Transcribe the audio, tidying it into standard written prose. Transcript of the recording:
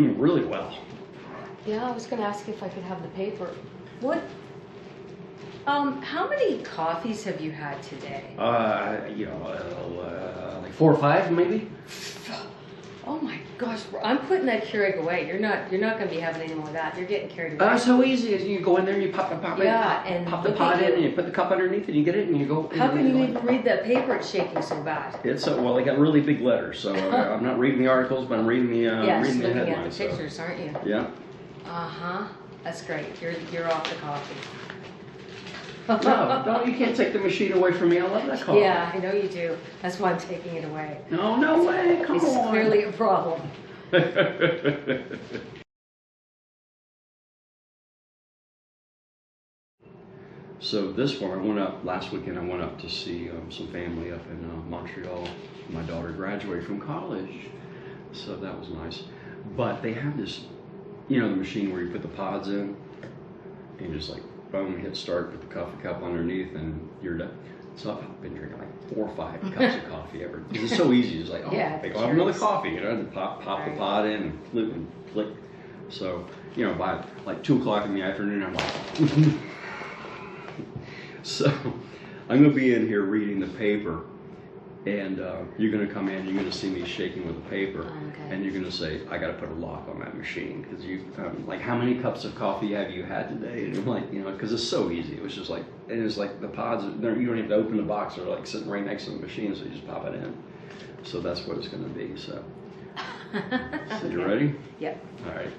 doing really well. Yeah, I was going to ask if I could have the paper. What? How many coffees have you had today? Like 4 or 5 maybe. Oh my gosh, I'm putting that Keurig away. You're not going to be having any more of that. You're getting carried away. So easy. You go in there, you pop the pot in, and you put the cup underneath, and you get it, and you go. How can you even read that paper? It's shaking so bad. It's well, they got really big letters, so I'm not reading the articles, but I'm reading the yes, reading the looking headlines. at the pictures, aren't you? Yeah. That's great. You're off the coffee. No, you can't take the machine away from me. I love that coffee. Yeah, I know you do. That's why I'm taking it away. No way. Come on. It's clearly a problem. So this one, I went up last weekend. I went up to see some family up in Montreal. My daughter graduated from college, so that was nice. But they have this, the machine where you put the pods in, and you just like boom, hit start, put the coffee cup underneath, and you're done. So I've been drinking like 4 or 5 cups of coffee ever. It's so easy. It's like, yeah, I have another coffee, and pop the pod in and flip and flick. So, by like 2 o'clock in the afternoon, I'm like, so I'm going to be in here reading the paper, and you're going to come in, you're going to see me shaking with the paper, and you're going to say, I got to put a lock on that machine, because like, how many cups of coffee have you had today? And I'm like, because it's so easy. It was just like, and it's like the pods, you don't have to open the box, they're like sitting right next to the machine, so you just pop it in. So that's what it's going to be. So you ready? Yep. All right.